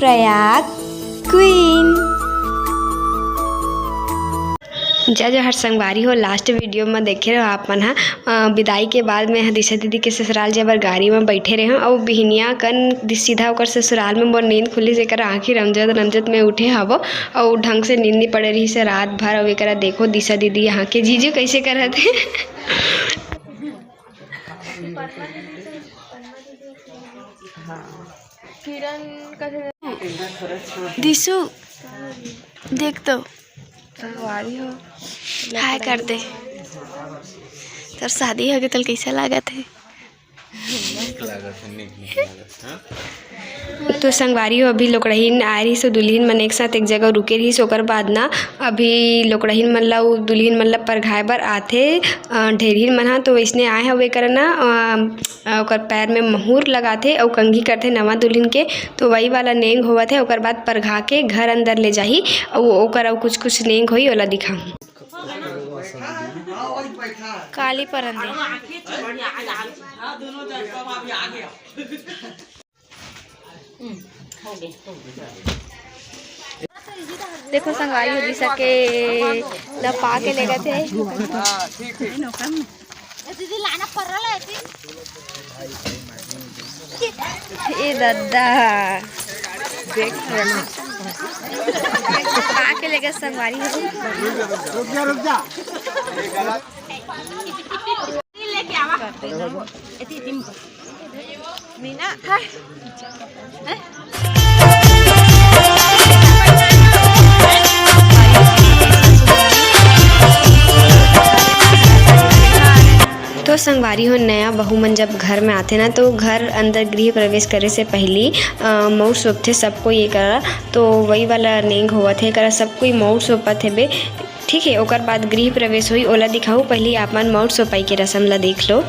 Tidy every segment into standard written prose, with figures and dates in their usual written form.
Prayag queen. जज हर संगवारी हो लास्ट वीडियो में देखे रहो आप मन विदाई के बाद में दिशा दीदी के ससुराल जब गाड़ी में बैठे रहे और बिहनिया कन सीधा होकर ससुराल में मोर नींद खुली से कर आँखी रमजत में उठे हवो और ढंग से नींद नहीं पड़े रही से रात भर। और एक देखो दिशा दीदी यहाँ के जीजू कैसे कर थे दिशु देख तो संगवारी हो हाय कर दे। तर शादी हो गई तो कैसा लागत है? तो संगवारी हो अभी लोकड़हीन आ रही सो दुल्हन मन एक साथ एक जगह रुके रही सो ओकर बाद ना अभी लोकड़हीन मन ला दुल्हन मन ला परघाए बर आथे ढेरहीन मन हा। तो वैसने आए हवे कर ना ओकर पैर में महूर लगाथे और कंघी करथे नवा दुल्हन के। तो वही वाला नेंग होवत है। ओकर बाद परघा के घर अंदर ले जाही और ओकर कुछ नेंग होई ओला दिखाऊं। काली परंदी देखो संगवारी हो दिशा के लपा के ले गए थे। ए दादा देख लपा के ले गए संगवारी हो। रुक जा लेके आवा मीना तो संगवारी हो नया बहू मन जब घर में आते ना तो घर अंदर गृह प्रवेश करे से पहली मऊर सोपथे सबको ये करा। तो वही वाला नेंग हुआ थे करा सबको मऊर सोपत है बे ठीक है। ओकर बाद गृह प्रवेश हुई ओला दिखाऊँ। पहले आप मन मऊर सोपाई के रस्म ला देख लो।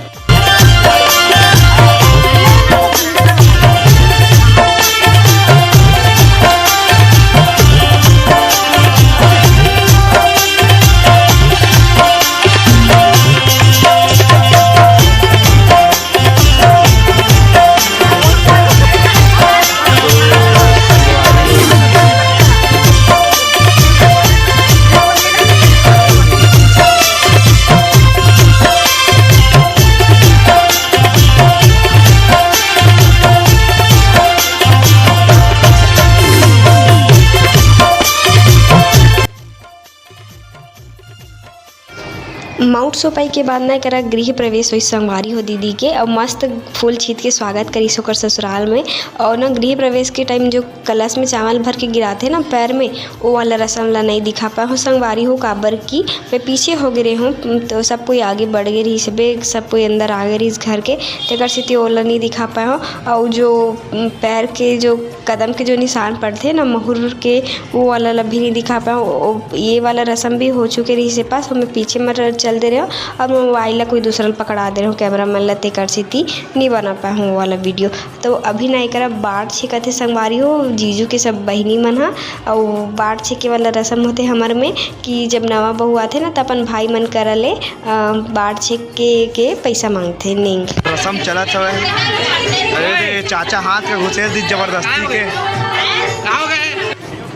माउंट सोपाई के बाद ना करा गृह प्रवेश हुई संगवारी हो दीदी के और मस्त फूल छीत के स्वागत करी सोकर ससुराल में। और ना गृह प्रवेश के टाइम जो कलश में चावल भर के गिराते ना पैर में वो वाला रस्म ला नहीं दिखा पाए हो संगवारी हो काबर की मैं पीछे हो गए हूँ। तो सब कोई आगे बढ़ गए रही सब कोई अंदर आ गए रही इस घर के तेकर से ओला नहीं दिखा पाए हो। और जो पैर के जो कदम के जो निशान पड़ते ना महूर के वो वाला ला भी नहीं दिखा पाए। ये वाला रस्म भी हो चुके रही से पास हमें पीछे मत चल दे रहे हो और मोबाइल ला कोई दूसरा पकड़ा दे रहे हो कैमरा मैन ला तेकर से नहीं बना पाए हूँ वाला वीडियो। तो अभी ना एक बाट छेकते संगवारी हो जीजू के सब बहनी मन हा। और बाट छेके वाला रस्म होते हमारे में कि जब नवा बहू आते ना तो अपन भाई मन कर ले बाट छेके के पैसा मांगते नहीं रस्म चला था। अरे चाचा हाथ के घुसे दी जबरदस्ती के।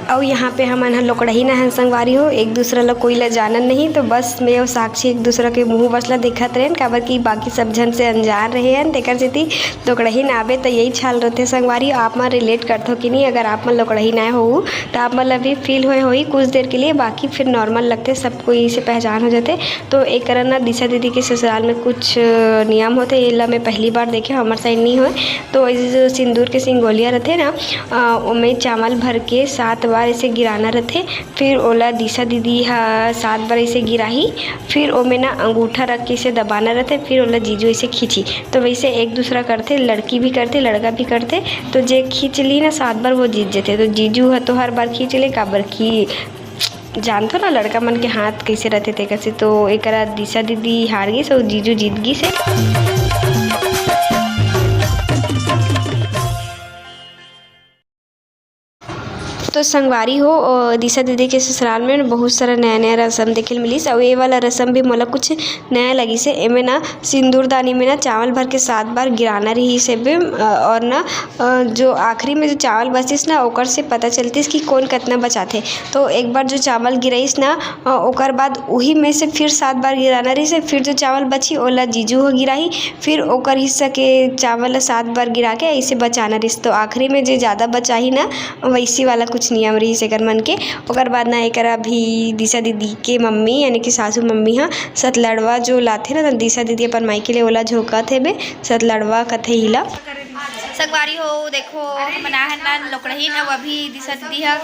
और यहाँ पे हम लोकड़ही ना है संगवारी हो एक दूसरा ला कोई ला जानन नहीं। तो बस मैं और साक्षी एक दूसरा के मुँह बसला देखत रहे काबर की बाकी सब जन से अनजान रहे हैं तेकर से लोकड़ही ना आवे तो यही छाल रहते संगवारी। आप मन रिलेट करते हो कि नहीं? अगर आप मन लोकड़ही ना हो तो आप मतलब भी फील हुई कुछ देर के लिए बाकी फिर नॉर्मल लगते सब कोई से पहचान हो जाते। तो एक ना दिशा दीदी के ससुराल में कुछ नियम होते ये ला मैं पहली बार देखे हमारे साइड नहीं हो। तो जो सिंदूर के सिंगोलिया रहते ना उनमें चावल भर के 7 बार ऐसे गिराना रहते। फिर ओला दिशा दीदी 7 बार ऐसे गिराही। फिर ओमे ना अंगूठा रख के इसे दबाना रहते। फिर ओला जीजू ऐसे खींची। तो वैसे एक दूसरा करते लड़की भी करते लड़का भी करते। तो जे खींच ली ना 7 बार वो जीत जाते। तो जीजू है तो हर बार खींच ले काबर की जानते ना लड़का मन के हाथ कैसे रहते थे कैसे। तो एक दिशा दीदी हार गई सो जीजू जीत गई से। तो संगवारी हो दिशा दीदी के ससुराल में बहुत सारा नया नया रस्म देखे मिलीस और ये वाला रस्म भी मोला कुछ नया लगी से। एमे ना सिंदूरदानी में ना चावल भर के 7 बार गिराना रही से भी और ना जो आखिरी में जो चावल बचिस ना ओकर से पता चलतीस कि कौन कितना बचाते। तो एक बार जो चावल गिराइस ना ओकर बाद वही में से फिर 7 बार गिराना रही से। फिर जो चावल बची ओला जीजू हो गिराही, फिर ओकर हिस्सा के चावल 7 बार गिरा के ऐसे बचाना रही। तो आखिरी में जो ज़्यादा बचाही ना वैसी वाला कुछ नियम रही से मन के। ओकर बाद ना एक भी दिशा दीदी के मम्मी यानी कि सासू मम्मी हाँ सतलड़वा जो लाथे ना दिशा दीदी अपन माई के लिए ओला झोंका थे बे सतलड़वा कथे हिला संगवारी हो। देखो मना है ना लोकड़ही ना अभी दिशा दीदी है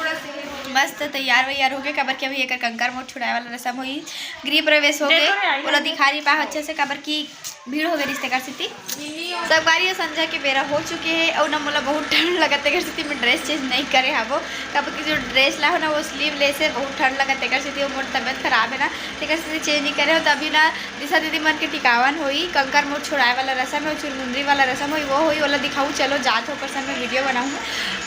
मस्त तैयार वैयार हो गए। कबर की अभी एक कंकर मोट छुड़ाए वाला रस्म हुई, गृह प्रवेश हो गए। बोला दिखा रही पा अच्छे से कबर की भीड़ हो गई रिश्तेदार स्थिति। संगवारी और संध्या के बेरा हो चुके हैं और ना मोला बहुत ठंड लगता है स्थिति में ड्रेस चेंज नहीं करे हबो। कबर की जो ड्रेस ला हो ना वो स्लीव लेस है, बहुत ठंड लगता है स्थिति। मोर तबियत खराब है ना तेकर स्थिति चेंज नहीं करे हो। तभी ना दिशा दीदी मन के टिकावन हुई, कंकर मोट छुड़ाए वाला रस्म है, चुरमुंदरी वाला रस्म हुई वो हुई। वाला दिखाऊँ चलो जात होकर सब मैं वीडियो बनाऊँ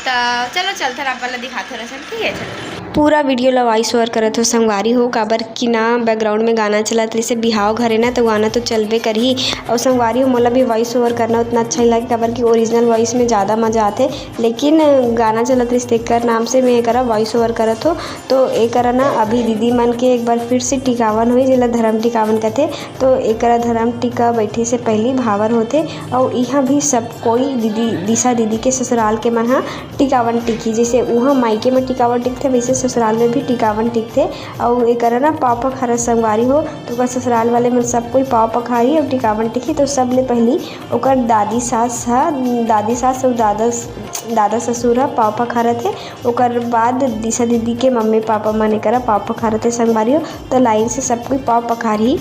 तो चलो चलते आप वाला दिखाते रस्म ठीक है। चलो पूरा वीडियो ला वॉइस ओवर करत हो संगवारी हो काबर कि ना बैकग्राउंड में गाना चलत रही से बिहाव घरे ना तो गाना तो चलबे करही। और संगवारी हो मोला भी वॉइस ओवर करना उतना अच्छा ही लगे काबर कि ओरिजिनल वॉइस में ज़्यादा मज़ा आते, लेकिन गाना चलत रही तेकर नाम से मैं एक वॉइस ओवर करत हो। तो एक ना अभी दीदी मन के एक बार फिर से टिकावन हुई जिला धर्म टिकावन कहते। तो एक धर्म टिका बैठे से पहले भावर होते और यहाँ भी सब कोई दीदी दिशा दीदी के ससुराल के मन हाँ टिकावन टिकी। जैसे वहाँ मायके में टिकावन टिकते वैसे ससुराल में भी टिकावन टिकते। और एक ना पाव पखारा संगवारी हो तो ससुराल वाले में सब कोई पाव पखारी और टिकावन टिकी। तो सब ले पहली ओकर दादी सास और दादा ससुर हा पाव पखारा थे। ओकर बाद दिशा दीदी के मम्मी पापा मन करा पाव पखारा थे संगवारी हो। तो लाइन से सब कोई पाव पखारी।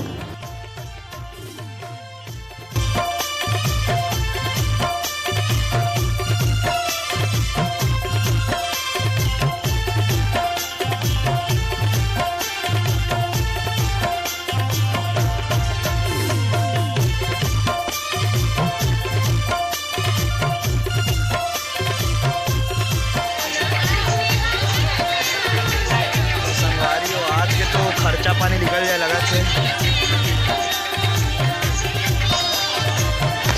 खर्चा पानी निकल जाए लगा से।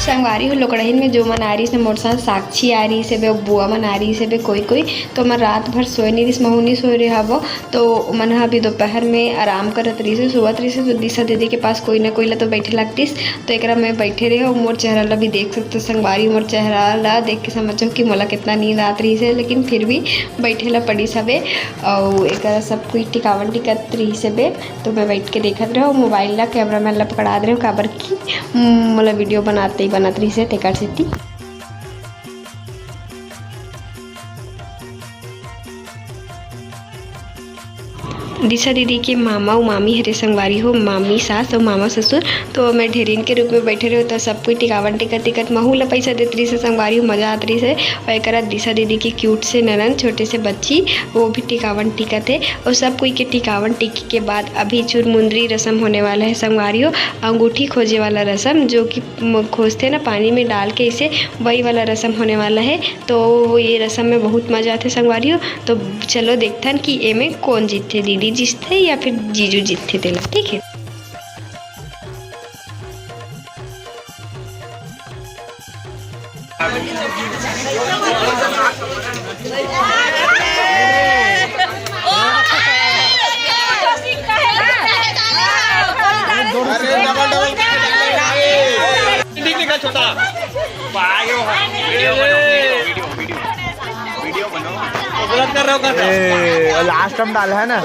संगवारी हो लोकड़हीन में जो मन आ रही से मोर साथ साक्षी आ रही से बे बुआ मन आ रही से बे कोई तो मैं रात भर सोए नहीं रही महू नहीं सोए रही हबो। तो मन अभी दोपहर में आराम करत रही से सुबह रही से। तो दिशा दीदी के पास कोई ना कोई ला तो बैठे लगतीस। तो एक मैं बैठे रहे और मोर चेहरा ला भी देख सकते संगवारी मोर चेहरा ला देख के समझो कि मोला कितना नींद आत रही से, लेकिन फिर भी बैठे ला पड़ी सबे और एक सब कोई टिकावन टिकत रही से बे। तो मैं बैठ के देखत रहे मोबाइल ला कैमरा मैन ला पकड़ा दे रहे काबर की मोला वीडियो बनाते रही से तेकर से। दिशा दीदी के मामा और मामी हरे संगवारी हो, मामी सास और मामा ससुर। तो मैं ढेरीन के रूप में बैठे रहे तो सब कोई टिकावन टिकट महू ला पैसा देती रही से संगवारी हो मजा आती रही से। और एक दिशा दीदी की क्यूट से ननन छोटे से बच्ची वो भी टिकावन टिकट है। और सब कोई के टिकावन टिकी के बाद अभी चुरमुंदरी रस्म होने वाला है संगवारी हो, अंगूठी खोजे वाला रस्म जो कि खोजते ना पानी में डाल के इसे वही वाला रस्म होने वाला है। तो ये रस्म में बहुत मजा आते संगवारी हो। तो चलो देखते हैं कि ए में कौन जीतते, दीदी जीतते या फिर जीजू जीतते तेला ठीक है। लास्ट टाइम डाला है ना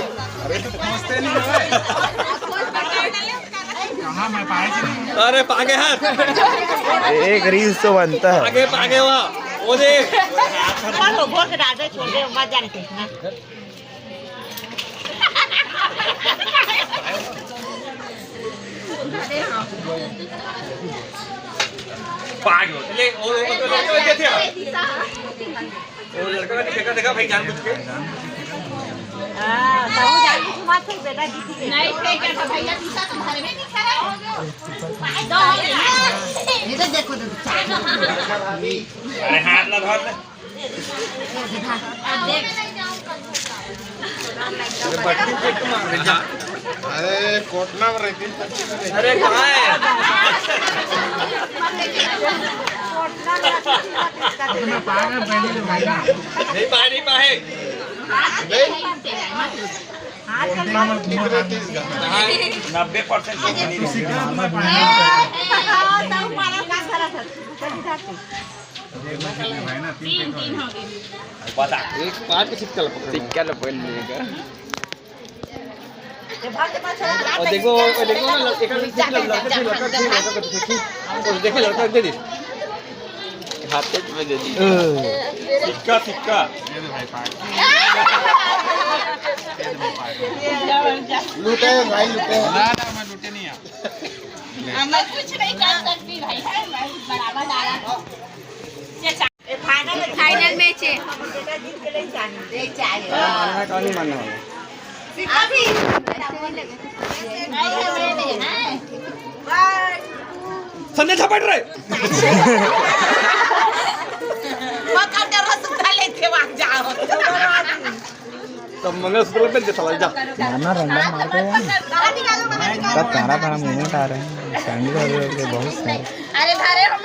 अरे पागे हाथ एक रील तो बनता है पागे पागे वाह वो देख पागे ले वो लड़का थे वो लड़का का देखा भाई जान बुझ के ताऊ जान बुझ मत बेटा जीती नहीं फेंक कर भैया तीसरा तुम्हारे में नहीं खड़ा दो ये तो देखो अरे हाथ ना धर ले देख अरे कोटना में रहती अरे कहाँ है नहीं पाए 90%। पता एक पाँच के सिक्का लपेट लेगा। और देखो ना देखे लड़का दे दी हाथ में दे दी सिक्का लूटे भाई लूटे ना मैं लूटे नहीं मैं कुछ नहीं कर सकती भाई है बराबर डाला फाइनल मैच है। नहीं मानना संजय झपट रहे तब मंगलसूत्र पे दे साला जा मारना रंडा मार के सब तारा तारा मूवमेंट आ रहे हैं सैंडल के बहुत सारे। अरे धारे हम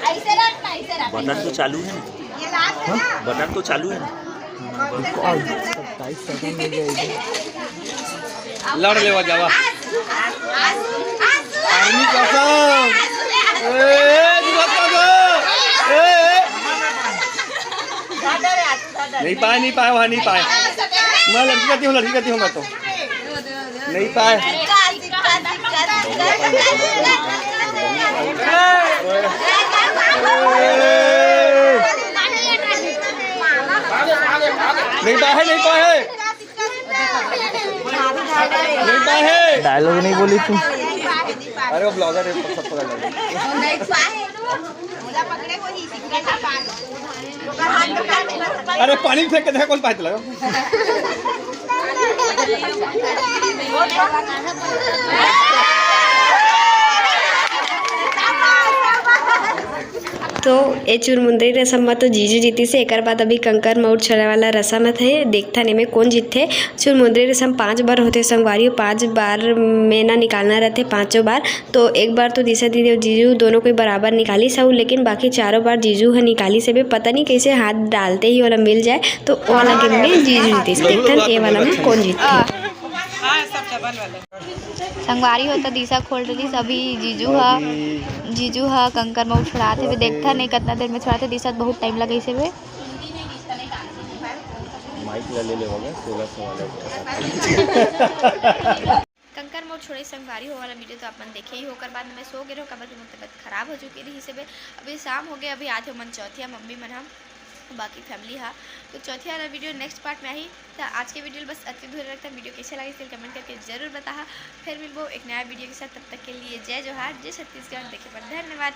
ऐसे रख बटन तो चालू है ना, बटन तो चालू है ना। 27 सेकंड में जाएगी। लड़ लेवा जावा आर्मी कसम नहीं पाए वहाँ नहीं पाए। मैं लड़की कहती हूँ मैं तो नहीं पाए। नहीं पाए डायलॉग नहीं बोली तू। अरे वो ब्लॉगर है सब पता लगा। अरे पानी में फेंक के देखा कौन पाए लगा। तो ये चुरमुंदरी रसम में तो जीजू जीती से एक बाद अभी कंकर मऊट छड़े वाला रसम है। देखता नहीं में कौन जीतते। चुरमुंदरी रसम 5 बार होते संगवारी 5 बार मेना निकालना रहते 5 बार। तो एक बार तो दिशा दीदी और जीजू दोनों कोई बराबर निकाली सब, लेकिन बाकी 4 बार जीजू है निकाली से भी पता नहीं कैसे हाथ डालते ही वाला मिल जाए तो वाला गेम में जीजू जीती से। देखता ये वाला में कौन जीतते। संगवारी होता दिशा खोल रही सभी जीजू हा कंकर में छुड़ाते हुए देखता नहीं कितना देर में छुड़ाते दिशा बहुत टाइम लगे इसे हुए। माइक ले होगा 1600 वाला। कंकर मोड़ छोड़े संगवारी हो वाला वीडियो तो अपन देखे ही होकर बाद में सो गए रहो कबर की तबियत खराब हो चुकी थी इसे अभी शाम हो गए। अभी आज हो मन चौथिया मम्मी मन हम बाकी फैमिली हा तो चौथी वाला वीडियो नेक्स्ट पार्ट में आई। तो आज के वीडियो बस अति दूर रखता वीडियो कैसे लगे इसलिए कमेंट करके जरूर बता। फिर मिलबो एक नया वीडियो के साथ, तब तक के लिए जय जोहार, जय छत्तीसगढ़। देखे पर धन्यवाद।